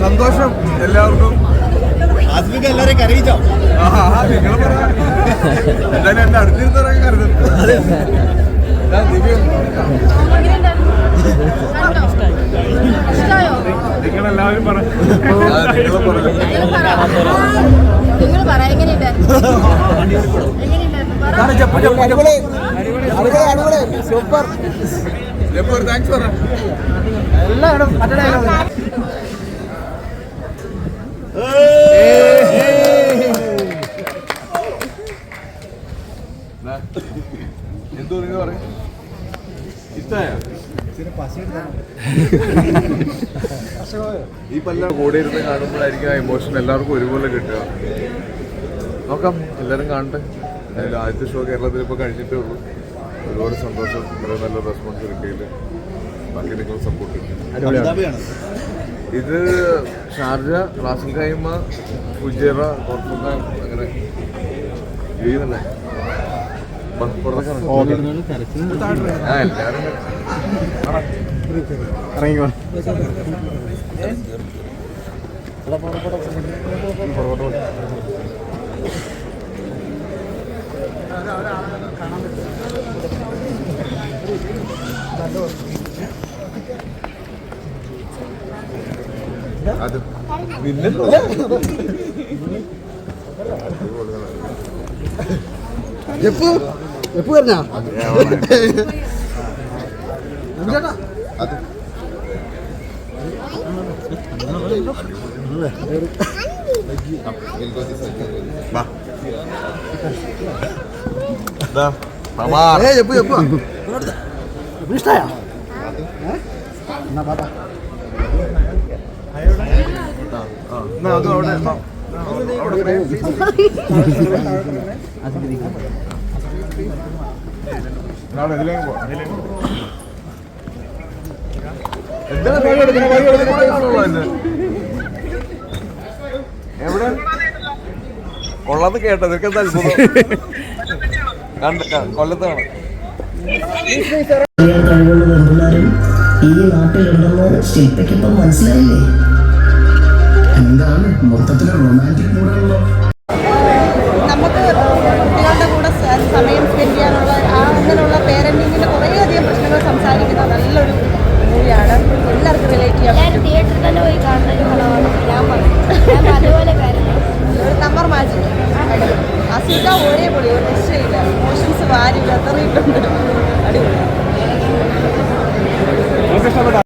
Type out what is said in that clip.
സന്തോഷം എല്ലാവർക്കും. എല്ലാവരെയും അറിയിച്ചോ? നിങ്ങൾ എന്തായാലും എന്റെ അടുത്തിരുന്നവരൊക്കെ കരുതുന്നു. നിങ്ങളെല്ലാവരും പറഞ്ഞു. സൂപ്പർ. താങ്ക്സ് പറ. എല്ലാവരും എന്തോ നിങ്ങൾ പറയും. ഇഷ്ടമായ ഈ പല്ല കൂടെ ഇരുന്ന് കാണുമ്പോഴായിരിക്കും ആ ഇമോഷൻ എല്ലാവർക്കും ഒരുപോലെ കിട്ടുക. നോക്കാം, എല്ലാവരും കാണട്ടെ. എന്തായാലും ആദ്യത്തെ ഷോ കേരളത്തിൽ ഇപ്പോൾ കഴിഞ്ഞിട്ടേ ഉള്ളൂ. ഒരുപാട് സന്തോഷം. വളരെ നല്ല റെസ്പോൺസ് കിട്ടിയില്ല. ബാക്കി നിങ്ങൾ സപ്പോർട്ട് ചെയ്യും. ഇത് Sharjah, Ras al Khaimah, Fujairah, Khorfakkan, അങ്ങനെ ചെയ്യുന്നല്ലേ. അത് പിന്നെ എപ്പോ പറഞ്ഞ ഇഷ്ടായ എവിടെ കൊള്ളത് കേട്ടത് കൊല്ലത്താണ്. ഈ നാട്ടിലുണ്ടെന്ന് ശില്പയ്ക്ക് ഇപ്പം മനസ്സിലായില്ലേ? എന്താണ് മൊത്തത്തിൽ റൊമാൻറ്റിക് മൂഡാണല്ലോ. നമുക്ക് കുട്ടികളുടെ കൂടെ സമയം സ്പെൻഡ് ചെയ്യാനുള്ള അങ്ങനെയുള്ള പേരൻറ്റിങ്ങിൻ്റെ കുറേയധികം പ്രശ്നങ്ങൾ സംസാരിക്കുന്ന നല്ലൊരു മൂവിയാണ്.